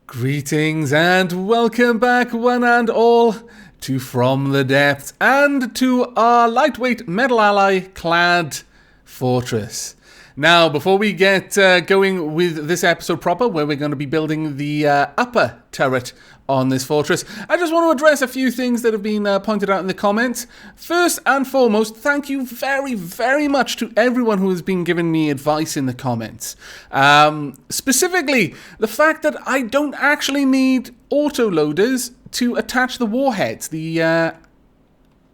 Greetings and welcome back, one and all, to From the Depths and to our lightweight metal ally clad fortress. Now, before we get going with this episode proper, where we're going to be building the upper turret on this fortress, I just want to address a few things that have been pointed out in the comments. First and foremost, thank you very, very much to everyone who has been giving me advice in the comments. Specifically, the fact that I don't actually need auto-loaders to attach the warheads, the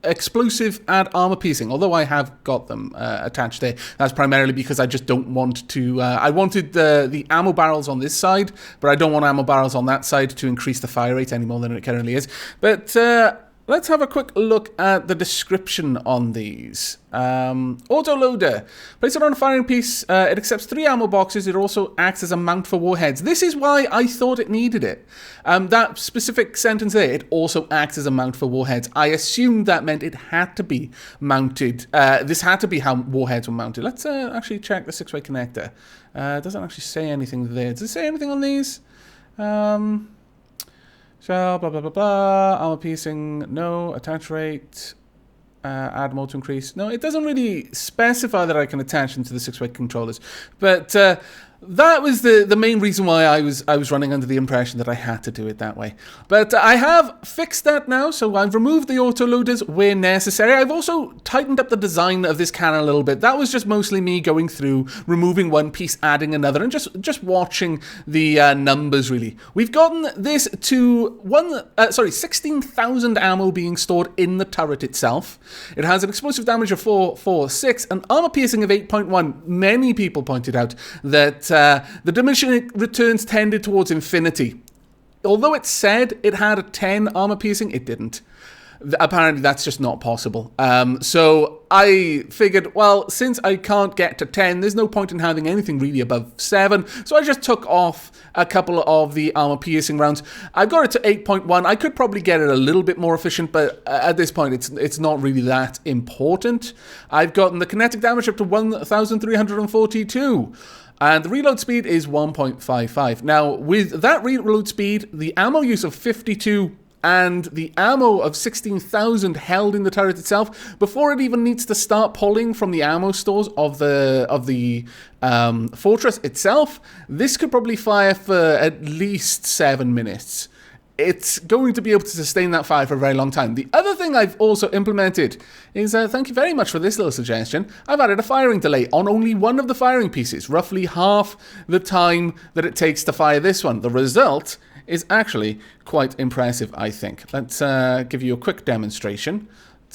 explosive and armor piercing, although I have got them attached there. That's primarily because I just don't want to... I wanted the ammo barrels on this side, but I don't want ammo barrels on that side to increase the fire rate any more than it currently is. But let's have a quick look at the description on these. Autoloader. Place it on a firing piece. It accepts 3 ammo boxes. It also acts as a mount for warheads. This is why I thought it needed it. That specific sentence there, it also acts as a mount for warheads. I assumed that meant it had to be mounted. This had to be how warheads were mounted. Let's actually check the 6-way connector. It doesn't actually say anything there. Does it say anything on these? So, blah, blah, blah, blah. Armor piercing, no. Attach rate, add more to increase. No, it doesn't really specify that I can attach them to the 6-way controllers. But that was the main reason why I was running under the impression that I had to do it that way. But I have fixed that now, so I've removed the autoloaders where necessary. I've also tightened up the design of this cannon a little bit. That was just mostly me going through, removing one piece, adding another, and just watching the numbers, really. We've gotten this to 16,000 ammo being stored in the turret itself. It has an explosive damage of 446, an armor piercing of 8.1. Many people pointed out that the diminishing returns tended towards infinity. Although it said it had a 10 armor piercing, it didn't. Apparently that's just not possible. So I figured, well, since I can't get to 10, there's no point in having anything really above 7. So I just took off a couple of the armor piercing rounds. I've got it to 8.1. I could probably get it a little bit more efficient, but at this point it's not really that important. I've gotten the kinetic damage up to 1,342. And the reload speed is 1.55. Now, with that reload speed, the ammo use of 52 and the ammo of 16,000 held in the turret itself, before it even needs to start pulling from the ammo stores of the fortress itself, this could probably fire for at least 7 minutes. It's going to be able to sustain that fire for a very long time. The other thing I've also implemented is, thank you very much for this little suggestion, I've added a firing delay on only one of the firing pieces, roughly half the time that it takes to fire this one. The result is actually quite impressive, I think. Let's give you a quick demonstration.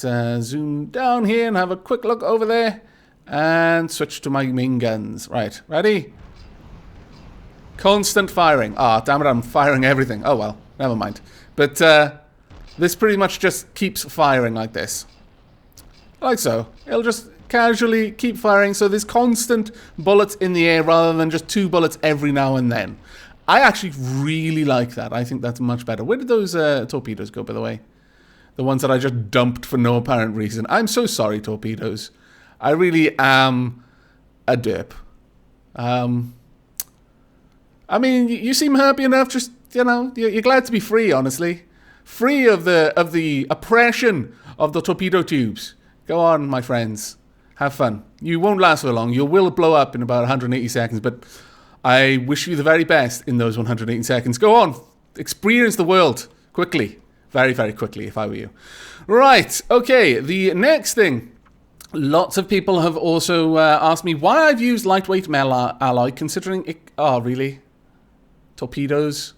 Let's zoom down here and have a quick look over there and switch to my main guns. Right, ready? Constant firing. Ah, damn it, I'm firing everything. Oh well. Never mind. But this pretty much just keeps firing like this. Like so. It'll just casually keep firing, so there's constant bullets in the air rather than just 2 bullets every now and then. I actually really like that. I think that's much better. Where did those torpedoes go, by the way? The ones that I just dumped for no apparent reason. I'm so sorry, torpedoes. I really am a derp. I mean, you seem happy enough, just... You know, you're glad to be free, honestly. Free of the oppression of the torpedo tubes. Go on, my friends. Have fun. You won't last for long. You will blow up in about 180 seconds, but I wish you the very best in those 180 seconds. Go on. Experience the world. Quickly. Very, very quickly, if I were you. Right. Okay. The next thing. Lots of people have also asked me why I've used lightweight metal alloy, considering it... Oh, really? Torpedoes?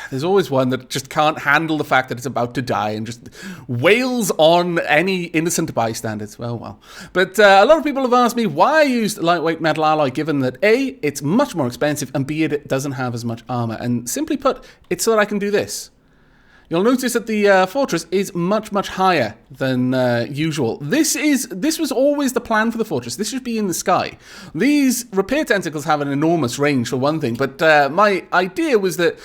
There's always one that just can't handle the fact that it's about to die and just wails on any innocent bystanders. Well. But a lot of people have asked me why I used lightweight metal alloy, given that A, it's much more expensive, and B, it doesn't have as much armor. And simply put, it's so that I can do this. You'll notice that the fortress is much, much higher than usual. This was always the plan for the fortress. This should be in the sky. These repair tentacles have an enormous range, for one thing, but my idea was that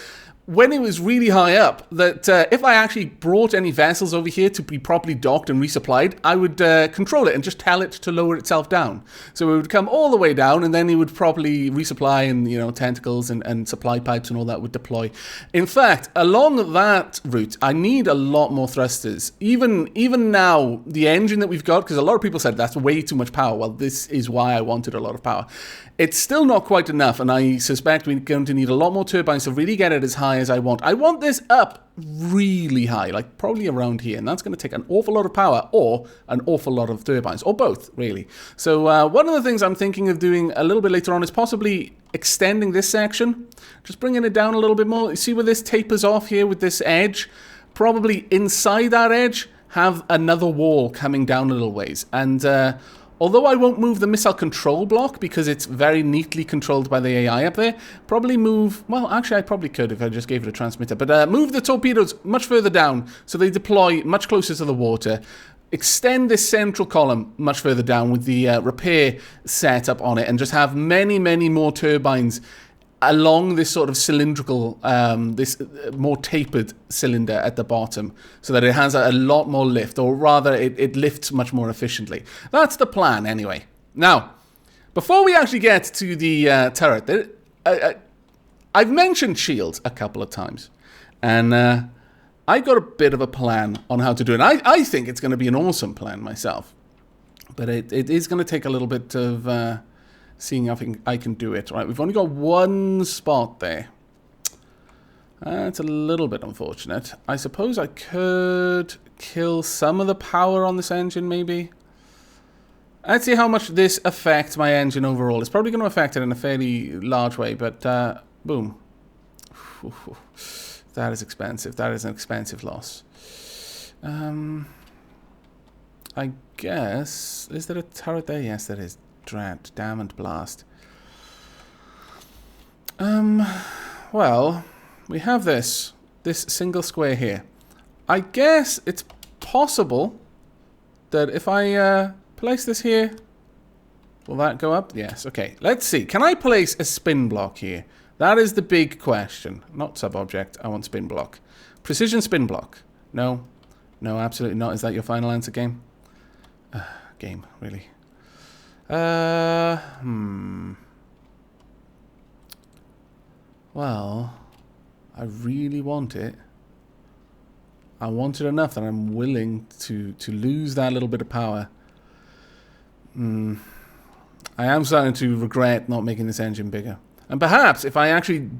when it was really high up, that if I actually brought any vessels over here to be properly docked and resupplied, I would control it and just tell it to lower itself down. So it would come all the way down, and then it would properly resupply, and, you know, tentacles and supply pipes and all that would deploy. In fact, along that route, I need a lot more thrusters. Even now, the engine that we've got, because a lot of people said that's way too much power. Well, this is why I wanted a lot of power. It's still not quite enough, and I suspect we're going to need a lot more turbines to really get it as high as I want. I want this up really high, like probably around here, and that's going to take an awful lot of power or an awful lot of turbines, or both, really. So one of the things I'm thinking of doing a little bit later on is possibly extending this section, just bringing it down a little bit more. You see where this tapers off here with this edge? Probably inside that edge, have another wall coming down a little ways, and although I won't move the missile control block because it's very neatly controlled by the AI up there, probably move, well, actually I probably could if I just gave it a transmitter, but move the torpedoes much further down so they deploy much closer to the water. Extend this central column much further down with the repair setup on it, and just have many, many more turbines along this sort of cylindrical, this more tapered cylinder at the bottom, so that it has a lot more lift, or rather it lifts much more efficiently. That's the plan anyway. Now, before we actually get to the turret, I've mentioned shields a couple of times, and I've got a bit of a plan on how to do it. I think it's going to be an awesome plan myself, but it is going to take a little bit of seeing if I can do it. Right, we've only got one spot there. It's a little bit unfortunate. I suppose I could kill some of the power on this engine, maybe. Let's see how much this affects my engine overall. It's probably going to affect it in a fairly large way, but boom. That is expensive. That is an expensive loss. I guess... Is there a turret there? Yes, there is. Dread, damn and blast. Well, we have this single square here. I guess it's possible that if I place this here, will that go up? Yes, okay. Let's see. Can I place a spin block here? That is the big question. Not sub-object, I want spin block. Precision spin block. No. No, absolutely not. Is that your final answer, game? Game, really. Well, I really want it. I want it enough that I'm willing to lose that little bit of power. I am starting to regret not making this engine bigger. And perhaps if I actually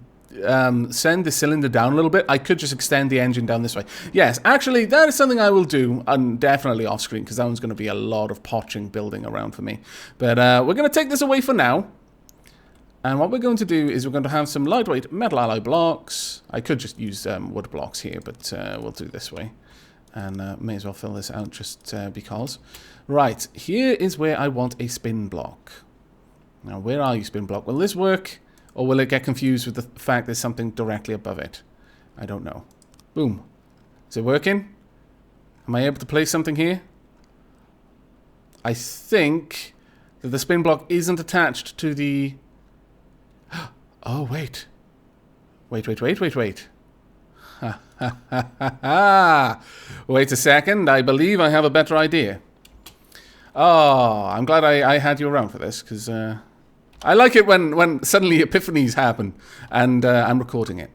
send the cylinder down a little bit, I could just extend the engine down this way. Yes, actually, that is something I will do, and definitely off screen, because that one's going to be a lot of potching building around for me. But we're going to take this away for now. And what we're going to do is we're going to have some lightweight metal alloy blocks. I could just use wood blocks here, but we'll do it this way. And may as well fill this out just because. Right, here is where I want a spin block. Now, where are you, spin block? Will this work? Or will it get confused with the fact there's something directly above it? I don't know. Boom. Is it working? Am I able to place something here? I think that the spin block isn't attached to the... Oh, wait. Wait. Ha, ha, ha, ha, ha. Wait a second. I believe I have a better idea. Oh, I'm glad I had you around for this, because... I like it when suddenly epiphanies happen, and I'm recording it.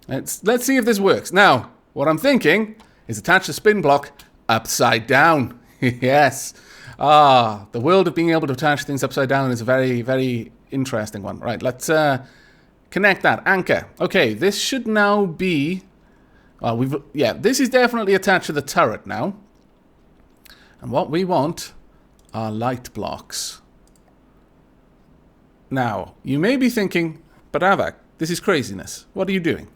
Let's see if this works. Now, what I'm thinking is attach the spin block upside down. Yes. The world of being able to attach things upside down is a very, very interesting one. Right, let's connect that. Anchor. Okay, this should now be... this is definitely attached to the turret now. And what we want are light blocks. Now, you may be thinking, but Aavak, this is craziness. What are you doing?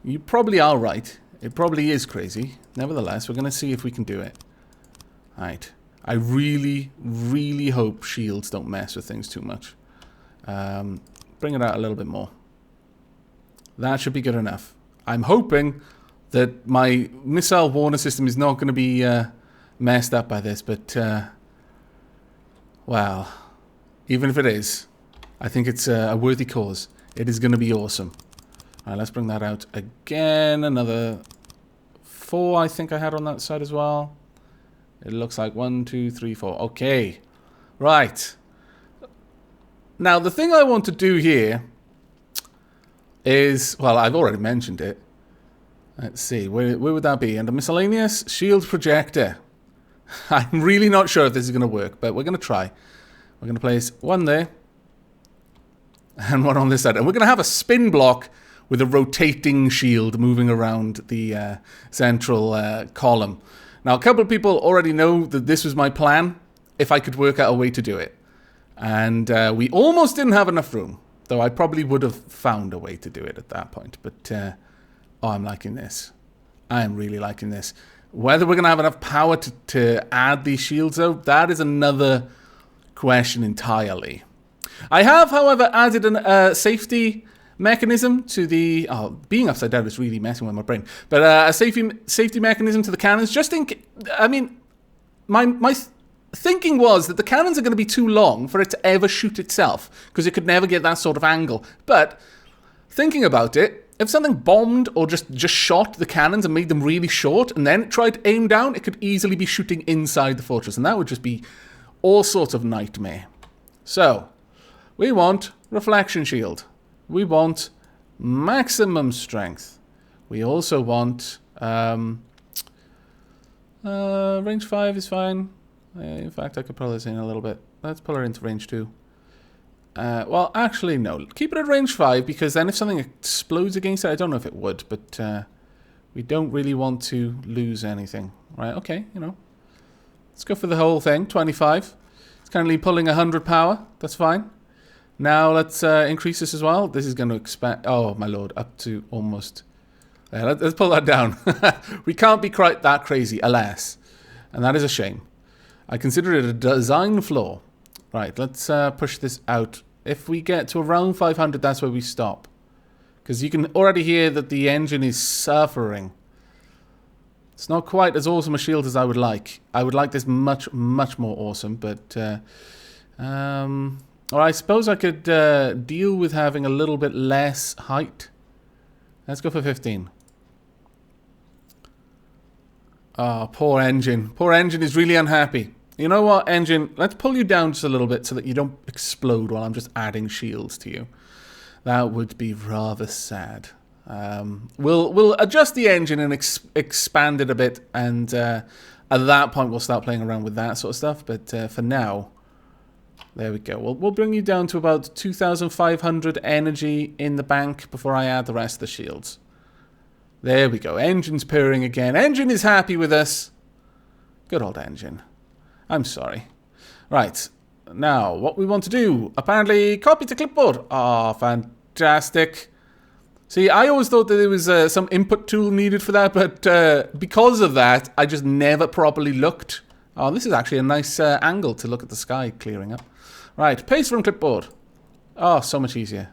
You probably are right. It probably is crazy. Nevertheless, we're going to see if we can do it. Right. I really, really hope shields don't mess with things too much. Bring it out a little bit more. That should be good enough. I'm hoping that my missile warner system is not going to be messed up by this, but, well, even if it is... I think it's a worthy cause. It is going to be awesome. All right, let's bring that out again. Another 4 I think I had on that side as well. It looks like 1, 2, 3, 4. Okay. Right. Now, the thing I want to do here is, well, I've already mentioned it. Let's see, where would that be? Under miscellaneous, shield projector. I'm really not sure if this is going to work, but we're going to try. We're going to place one there and one on this side. And we're going to have a spin block with a rotating shield moving around the central column. Now, a couple of people already know that this was my plan, if I could work out a way to do it. And we almost didn't have enough room, though I probably would have found a way to do it at that point. But, oh, I'm liking this. I am really liking this. Whether we're going to have enough power to add these shields, though, that is another question entirely. I have, however, added a safety mechanism to the... Oh, being upside down is really messing with my brain. But a safety mechanism to the cannons, just in... I mean, my thinking was that the cannons are going to be too long for it to ever shoot itself, because it could never get that sort of angle. But thinking about it, if something bombed or just shot the cannons and made them really short and then tried to aim down, it could easily be shooting inside the fortress, and that would just be all sorts of nightmare. So, we want reflection shield. We want maximum strength. We also want range 5 is fine. In fact, I could pull this in a little bit. Let's pull her into range 2. Well, actually, no. Keep it at range 5, because then if something explodes against it, I don't know if it would, but we don't really want to lose anything. Right, okay, you know. Let's go for the whole thing, 25. It's currently pulling 100 power. That's fine. Now let's increase this as well. This is going to expand. Oh, my lord, up to almost... let's pull that down. We can't be quite that crazy, alas. And that is a shame. I consider it a design flaw. Right, let's push this out. If we get to around 500, that's where we stop. Because you can already hear that the engine is suffering. It's not quite as awesome a shield as I would like. I would like this much, much more awesome, but... or I suppose I could deal with having a little bit less height. Let's go for 15. Oh, poor engine. Poor engine is really unhappy. You know what, engine? Let's pull you down just a little bit so that you don't explode while I'm just adding shields to you. That would be rather sad. We'll adjust the engine and expand it a bit, and at that point we'll start playing around with that sort of stuff. But for now, there we go. We'll bring you down to about 2,500 energy in the bank before I add the rest of the shields. There we go. Engine's purring again. Engine is happy with us. Good old engine. I'm sorry. Right. Now, what we want to do, apparently copy to clipboard. Ah, fantastic. See, I always thought that there was some input tool needed for that, but because of that, I just never properly looked. Oh, this is actually a nice angle to look at the sky clearing up. Right, paste from clipboard. Oh, so much easier.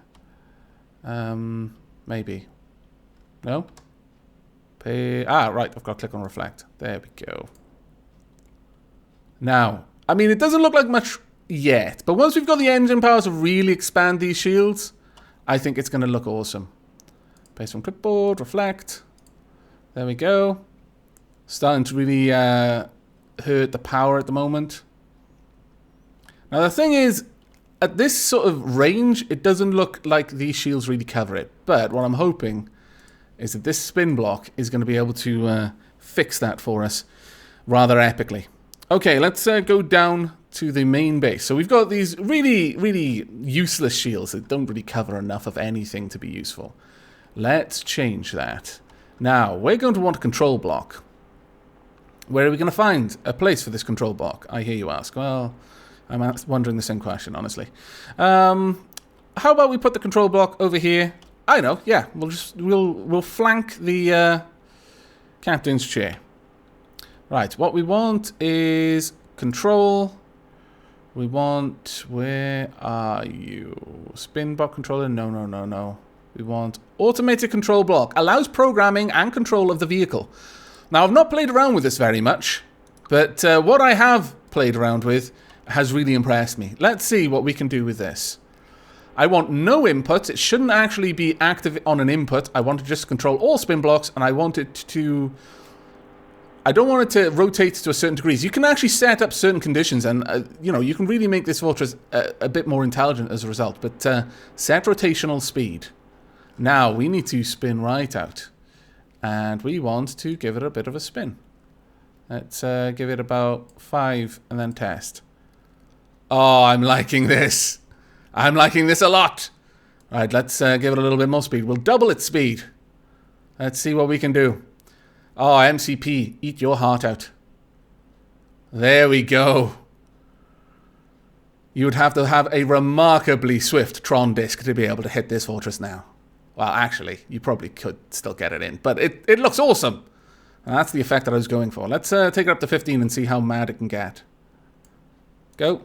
Maybe. No? Right, I've got to click on reflect. There we go. Now, I mean, it doesn't look like much yet, but once we've got the engine power to really expand these shields, I think it's going to look awesome. Paste from clipboard, reflect. There we go. Starting to really hurt the power at the moment. Now, the thing is, at this sort of range, it doesn't look like these shields really cover it, but what I'm hoping is that this spin block is going to be able to fix that for us rather epically. Okay, let's go down to the main base. So we've got these really, really useless shields that don't really cover enough of anything to be useful. Let's change that. Now, we're going to want a control block. Where are we going to find a place for this control block? I hear you ask. Well, I'm wondering the same question, honestly. How about we put the control block over here? I know, yeah. We'll flank the captain's chair. Right, what we want is control. We want, where are you? Spin block controller? No. We want automated control block. Allows programming and control of the vehicle. Now, I've not played around with this very much, but what I have played around with has really impressed me. Let's see what we can do with this. I want no inputs. It shouldn't actually be active on an input. I want to just control all spin blocks, and I want it to... I don't want it to rotate to a certain degree. You can actually set up certain conditions, and you know, you can really make this fortress a bit more intelligent as a result. But set rotational speed. Now we need to spin right out, and we want to give it a bit of a spin. Let's give it about 5 and then test. Oh, I'm liking this. I'm liking this a lot. All right, let's give it a little bit more speed. We'll double its speed. Let's see what we can do. Oh, MCP, eat your heart out. There we go. You would have to have a remarkably swift Tron disk to be able to hit this fortress now. Well, actually, you probably could still get it in, but it looks awesome. And that's the effect that I was going for. Let's take it up to 15 and see how mad it can get. Go.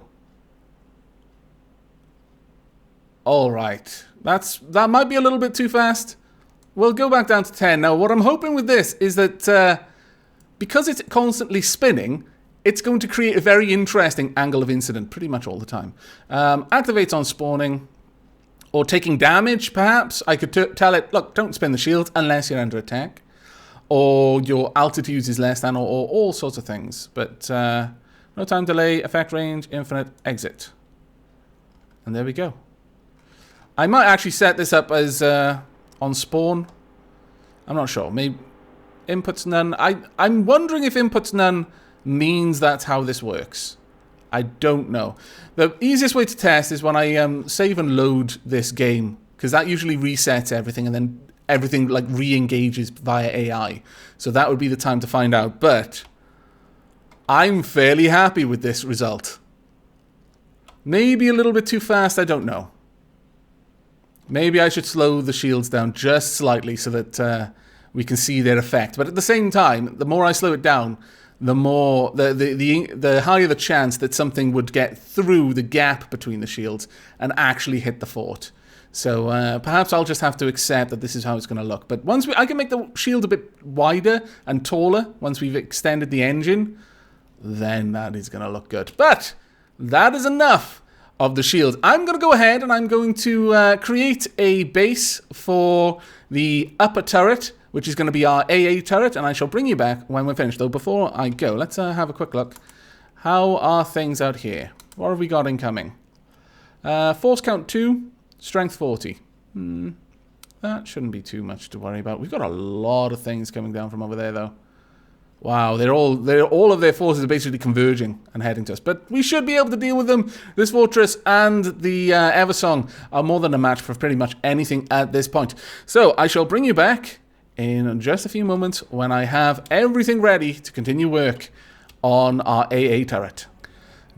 All right. That might be a little bit too fast. We'll go back down to 10. Now, what I'm hoping with this is that because it's constantly spinning, it's going to create a very interesting angle of incident pretty much all the time. Activates on spawning or taking damage, perhaps. I could tell it, look, don't spin the shield unless you're under attack. Or your altitude is less than, or all sorts of things. But no time delay, effect range, infinite, exit. And there we go. I might actually set this up as on spawn. I'm not sure. Maybe inputs none. I'm wondering if inputs none means that's how this works. I don't know. The easiest way to test is when I save and load this game, because that usually resets everything and then everything like re-engages via AI. So that would be the time to find out. But I'm fairly happy with this result. Maybe a little bit too fast, I don't know. Maybe I should slow the shields down just slightly so that we can see their effect. But at the same time, the more I slow it down, the more the higher the chance that something would get through the gap between the shields and actually hit the fort. So perhaps I'll just have to accept that this is how it's going to look. But once I can make the shield a bit wider and taller once we've extended the engine, then that is going to look good. But that is enough of the shield. I'm going to go ahead and I'm going to create a base for the upper turret, which is going to be our AA turret, and I shall bring you back when we're finished. Though before I go, let's have a quick look. How are things out here? What have we got incoming? Force count 2. Strength 40. That shouldn't be too much to worry about. We've got a lot of things coming down from over there, though. Wow, all of their forces are basically converging and heading to us. But we should be able to deal with them. This fortress and the Eversong are more than a match for pretty much anything at this point. So I shall bring you back in just a few moments when I have everything ready to continue work on our AA turret.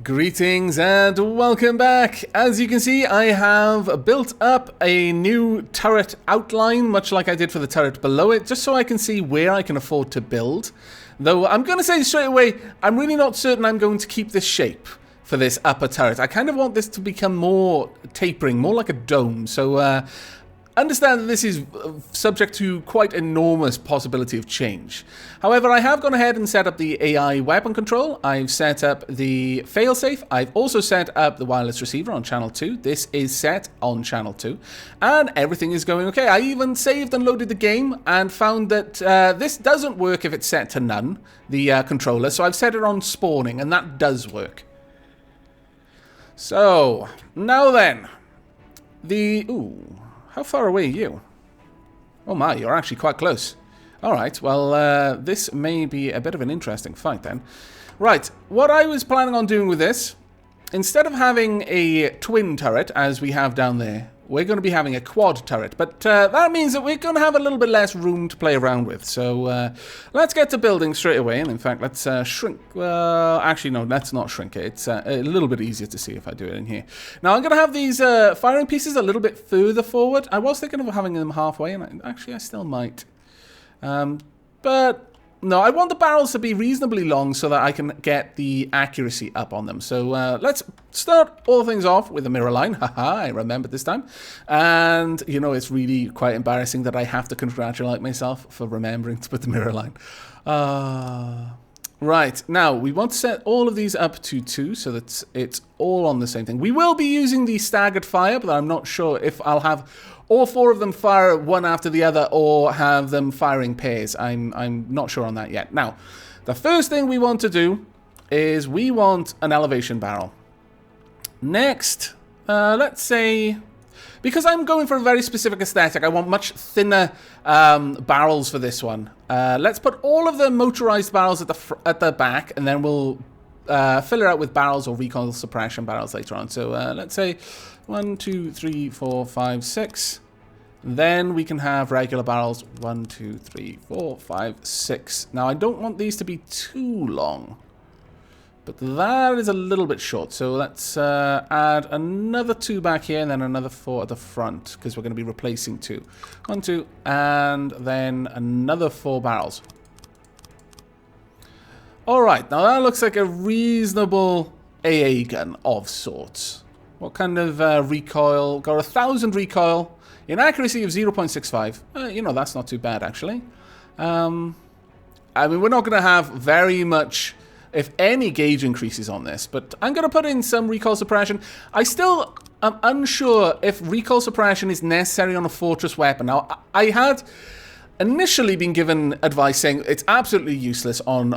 Greetings and welcome back. As you can see, I have built up a new turret outline, much like I did for the turret below it, just so I can see where I can afford to build. Though I'm going to say straight away, I'm really not certain I'm going to keep this shape for this upper turret. I kind of want this to become more tapering, more like a dome. So understand that this is subject to quite enormous possibility of change. However, I have gone ahead and set up the AI weapon control. I've set up the failsafe. I've also set up the wireless receiver on channel 2. This is set on channel 2. And everything is going okay. I even saved and loaded the game and found that this doesn't work if it's set to none, the controller. So I've set it on spawning, and that does work. So, now then. Ooh. How far away are you? Oh my, you're actually quite close. Alright, well, this may be a bit of an interesting fight then. Right, what I was planning on doing with this, instead of having a twin turret, as we have down there, we're going to be having a quad turret. But that means that we're going to have a little bit less room to play around with. So let's get to building straight away. And in fact, let's shrink. Well, actually, no, let's not shrink it. It's a little bit easier to see if I do it in here. Now, I'm going to have these firing pieces a little bit further forward. I was thinking of having them halfway, and actually, I still might. But no, I want the barrels to be reasonably long so that I can get the accuracy up on them. So let's start all things off with a mirror line. Haha, I remembered this time. And, you know, it's really quite embarrassing that I have to congratulate myself for remembering to put the mirror line. Right, now we want to set all of these up to 2 so that it's all on the same thing. We will be using the staggered fire, but I'm not sure if I'll have all 4 of them fire one after the other or have them firing pairs. I'm not sure on that yet. Now, the first thing we want to do is we want an elevation barrel. Next, let's say... Because I'm going for a very specific aesthetic, I want much thinner barrels for this one. Let's put all of the motorized barrels at the back, and then we'll fill it out with barrels or recoil suppression barrels later on. So let's say 1, 2, 3, 4, 5, 6. Then we can have regular barrels 1, 2, 3, 4, 5, 6. Now I don't want these to be too long, but that is a little bit short. So let's add another 2 back here and then another 4 at the front because we're going to be replacing 2. 1, 2, and then another 4 barrels. Alright, now that looks like a reasonable AA gun of sorts. What kind of recoil? Got 1,000 recoil. Inaccuracy of 0.65. You know, that's not too bad actually. I mean, we're not going to have very much... if any gauge increases on this, but I'm going to put in some recoil suppression. I still am unsure if recoil suppression is necessary on a fortress weapon. Now, I had initially been given advice saying it's absolutely useless on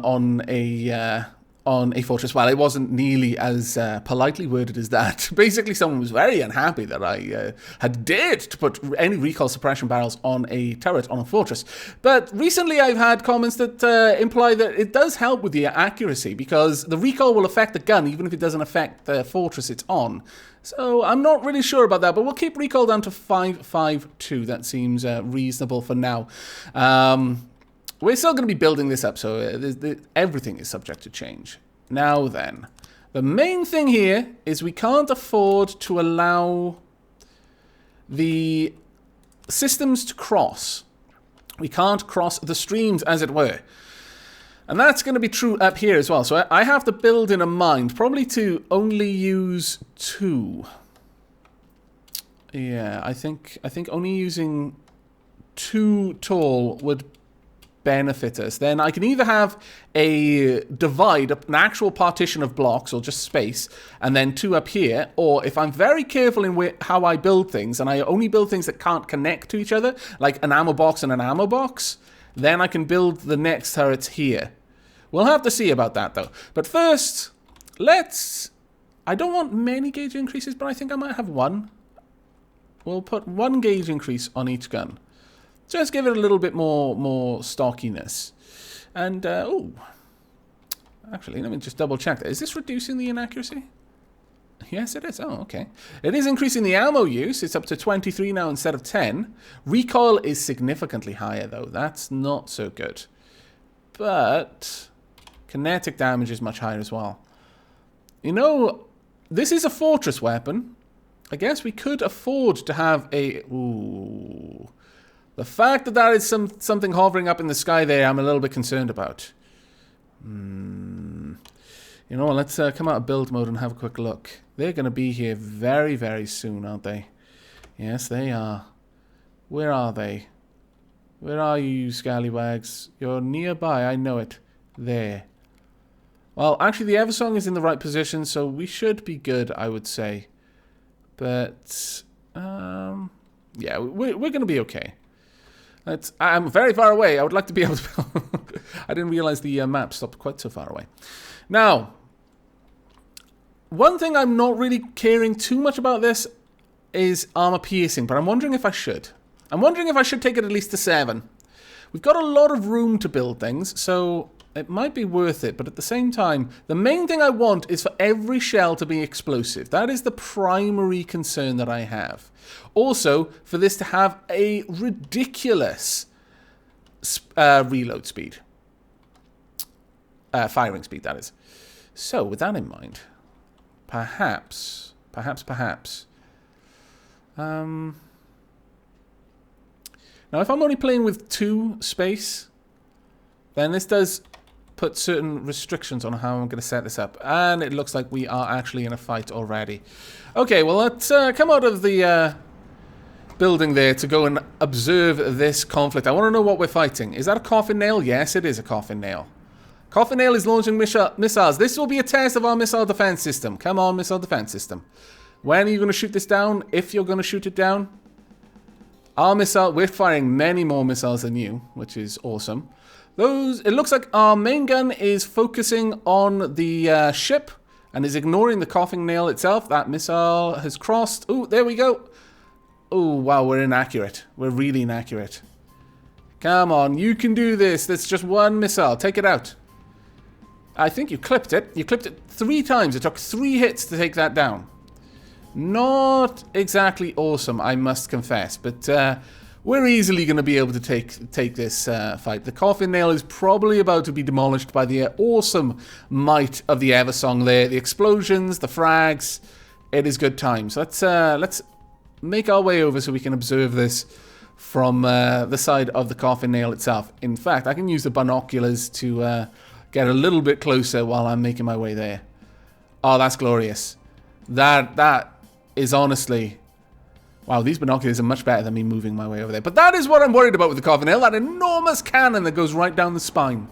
a fortress. Well, it wasn't nearly as politely worded as that. Basically, someone was very unhappy that I had dared to put any recoil suppression barrels on a turret on a fortress. But recently, I've had comments that imply that it does help with the accuracy because the recoil will affect the gun even if it doesn't affect the fortress it's on. So I'm not really sure about that, but we'll keep recoil down to 552. That seems reasonable for now. We're still going to be building this up, so everything is subject to change. Now then, the main thing here is we can't afford to allow the systems to cross. We can't cross the streams, as it were. And that's going to be true up here as well. So I have to build in a mind, probably to only use 2. Yeah, I think only using 2 tall would benefit us. Then I can either have a divide, an actual partition of blocks or just space, and then 2 up here, or if I'm very careful in how I build things, and I only build things that can't connect to each other, like an ammo box and an ammo box, then I can build the next turrets here. We'll have to see about that though. But first, I don't want many gauge increases, but I think I might have 1. We'll put 1 gauge increase on each gun. Just give it a little bit more stockiness. And, oh. Actually, let me just double check that. Is this reducing the inaccuracy? Yes, it is. Oh, okay. It is increasing the ammo use. It's up to 23 now instead of 10. Recoil is significantly higher, though. That's not so good. But kinetic damage is much higher as well. You know, this is a fortress weapon. I guess we could afford to have a... Ooh... The fact that that is something hovering up in the sky there, I'm a little bit concerned about. You know what, let's come out of build mode and have a quick look. They're going to be here very, very soon, aren't they? Yes, they are. Where are they? Where are you, scallywags? You're nearby, I know it. There. Well, actually, the Eversong is in the right position, so we should be good, I would say. But, yeah, we're going to be okay. I'm very far away. I would like to be able to... I didn't realize the map stopped quite so far away. Now, one thing I'm not really caring too much about this is armor piercing, but I'm wondering if I should. I'm wondering if I should take it at least to 7. We've got a lot of room to build things, so it might be worth it, but at the same time, the main thing I want is for every shell to be explosive. That is the primary concern that I have. Also, for this to have a ridiculous reload speed. Firing speed, that is. So, with that in mind, perhaps. Now, if I'm only playing with 2 space, then this does put certain restrictions on how I'm going to set this up. And it looks like we are actually in a fight already. Okay, well, let's come out of the building there to go and observe this conflict. I want to know what we're fighting. Is that a coffin nail? Yes, it is a coffin nail. Coffin Nail is launching missiles. This will be a test of our missile defense system. Come on, missile defense system. When are you going to shoot this down? If you're going to shoot it down. Our missile, we're firing many more missiles than you, which is awesome. It looks like our main gun is focusing on the ship and is ignoring the Coffin Nail itself. That missile has crossed. Oh, there we go. Oh, wow, we're inaccurate. We're really inaccurate. Come on, you can do this. That's just one missile. Take it out. I think you clipped it. You clipped it 3 times. It took 3 hits to take that down. Not exactly awesome, I must confess. But we're easily going to be able to take this fight. The Coffin Nail is probably about to be demolished by the awesome might of the Eversong there. The explosions, the frags. It is good times. Let's make our way over so we can observe this from the side of the Coffin Nail itself. In fact, I can use the binoculars to get a little bit closer while I'm making my way there. Oh, that's glorious. That is honestly... Wow, these binoculars are much better than me moving my way over there. But that is what I'm worried about with the Coffin Nail. That enormous cannon that goes right down the spine.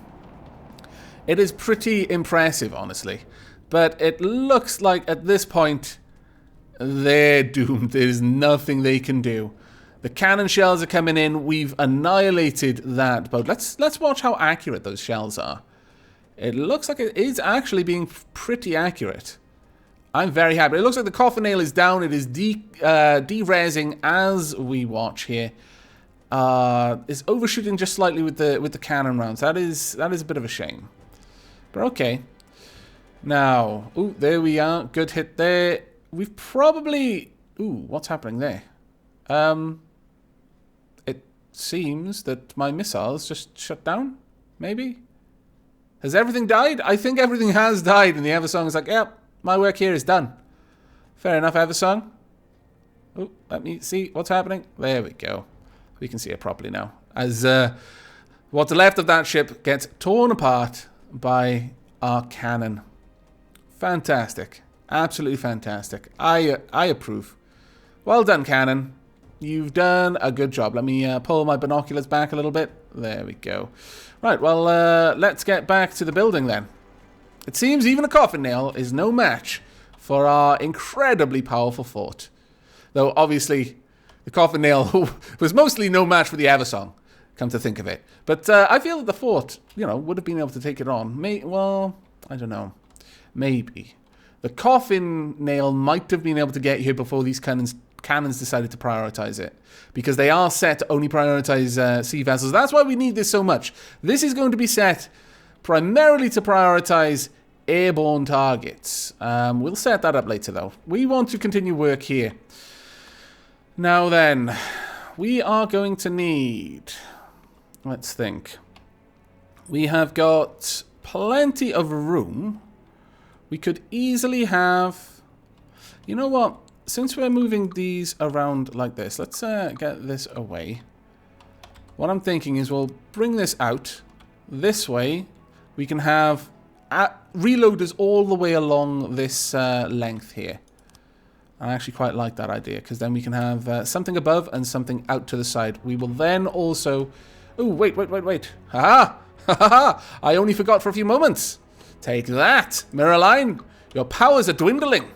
It is pretty impressive, honestly. But it looks like at this point... they're doomed. There's nothing they can do. The cannon shells are coming in. We've annihilated that boat. Let's watch how accurate those shells are. It looks like it is actually being pretty accurate. I'm very happy. It looks like the Coffin Nail is down. It is de-resing as we watch here. It's overshooting just slightly with the cannon rounds. That is a bit of a shame. But okay. Now, ooh, there we are. Good hit there. We've probably... Ooh, what's happening there? It seems that my missiles just shut down, maybe? Has everything died? I think everything has died, and the Eversong is like, yep, my work here is done. Fair enough, Eversong. Oh, let me see what's happening. There we go. We can see it properly now. As what's left of that ship gets torn apart by our cannon. Fantastic. Absolutely fantastic. I approve. Well done, cannon. You've done a good job. Let me pull my binoculars back a little bit. There we go. Right, well, let's get back to the building then. It seems even a Coffin Nail is no match for our incredibly powerful fort. Though, obviously, the Coffin Nail was mostly no match for the Eversong, come to think of it. But I feel that the fort, you know, would have been able to take it on. Well, I don't know. Maybe. The Coffin Nail might have been able to get here before these cannons decided to prioritize it. Because they are set to only prioritize sea vessels. That's why we need this so much. This is going to be set primarily to prioritize airborne targets. We'll set that up later, though. We want to continue work here. Now then, we are going to need... Let's think. We have got plenty of room. We could easily have... You know what? Since we're moving these around like this, let's get this away. What I'm thinking is we'll bring this out. This way, we can have reloaders all the way along this length here. I actually quite like that idea, because then we can have something above and something out to the side. We will then also... Oh, wait. Ha-ha! Ha-ha-ha! I only forgot for a few moments. Take that, Mirror Line. Your powers are dwindling.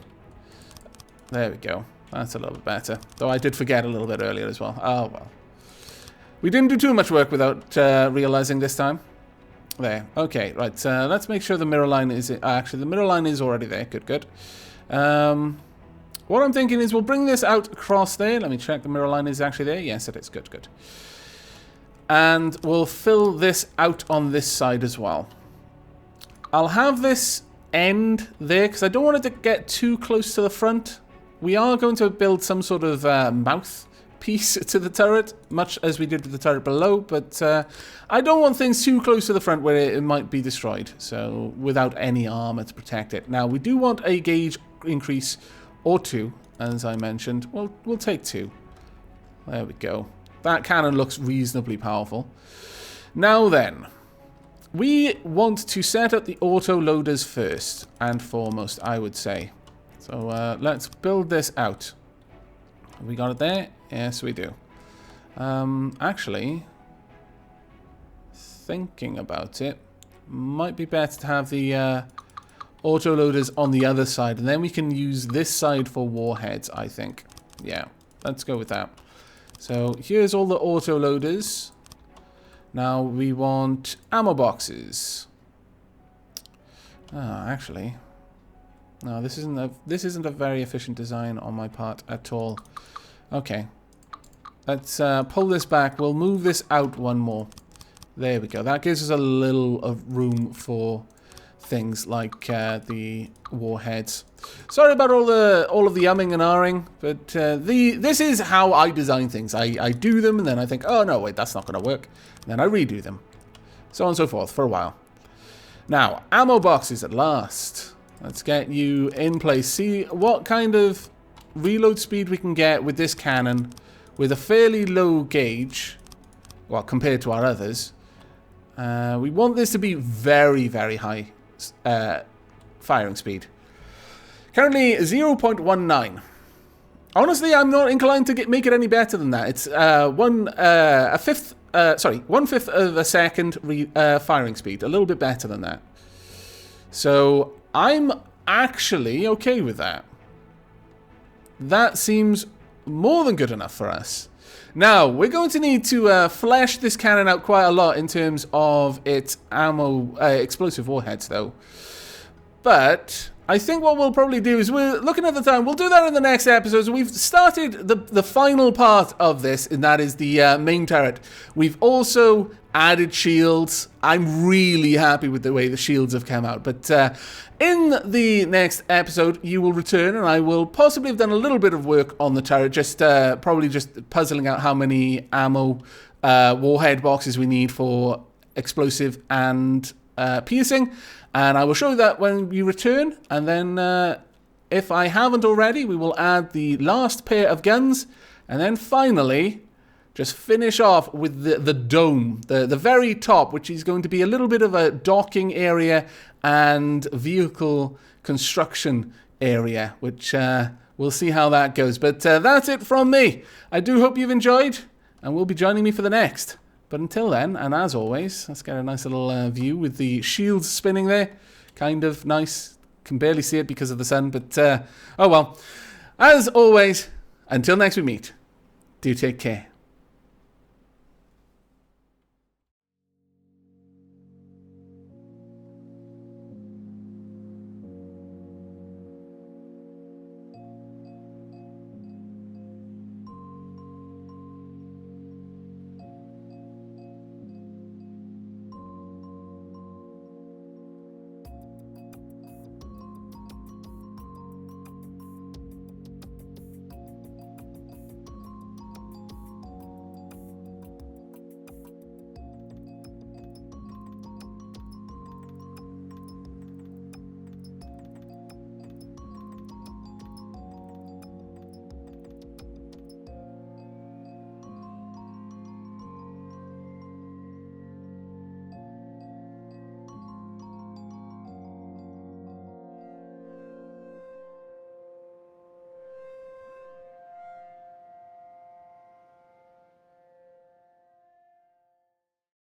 There we go. That's a little bit better. Though I did forget a little bit earlier as well. Oh, well. We didn't do too much work without realizing this time. There. Okay, right. Let's make sure the mirror line is... actually, the mirror line is already there. Good. What I'm thinking is we'll bring this out across there. Let me check the mirror line is actually there. Yes, it is. Good. And we'll fill this out on this side as well. I'll have this end there because I don't want it to get too close to the front. We are going to build some sort of mouth piece to the turret, much as we did with the turret below, but I don't want things too close to the front where it might be destroyed, so without any armor to protect it. Now, we do want a gauge increase or 2, as I mentioned. We'll take 2. There we go. That cannon looks reasonably powerful. Now then, we want to set up the auto loaders first and foremost, I would say. So let's build this out. Have we got it there? Yes, we do. Actually, thinking about it, might be better to have the autoloaders on the other side. And then we can use this side for warheads, I think. Yeah, let's go with that. So here's all the autoloaders. Now we want ammo boxes. Actually, no, this isn't a very efficient design on my part at all. Okay, let's pull this back. We'll move this out one more. There we go. That gives us a little of room for things like the warheads. Sorry about all of the umming and ahhing, but this is how I design things. I do them and then I think, oh no, wait, that's not going to work. And then I redo them, so on and so forth for a while. Now, ammo boxes at last. Let's get you in place. See what kind of reload speed we can get with this cannon with a fairly low gauge. Well, compared to our others. We want this to be very, very high firing speed. Currently 0.19. Honestly, I'm not inclined to make it any better than that. It's 1/5 of a second firing speed. A little bit better than that. So I'm actually okay with that. That seems more than good enough for us. Now, we're going to need to flesh this cannon out quite a lot in terms of its ammo, explosive warheads, though. But I think what we'll probably do is, we're looking at the time, we'll do that in the next episode. So we've started the final part of this, and that is the main turret. We've also added shields. I'm really happy with the way the shields have come out. But in the next episode, you will return, and I will possibly have done a little bit of work on the turret, just probably just puzzling out how many ammo warhead boxes we need for explosive and piercing. And I will show you that when we return. And then, if I haven't already, we will add the last pair of guns. And then finally, just finish off with the dome, the very top, which is going to be a little bit of a docking area and vehicle construction area, which we'll see how that goes. But that's it from me. I do hope you've enjoyed, and will be joining me for the next. But until then, and as always, let's get a nice little view with the shields spinning there. Kind of nice. Can barely see it because of the sun, but oh well. As always, until next we meet, do take care.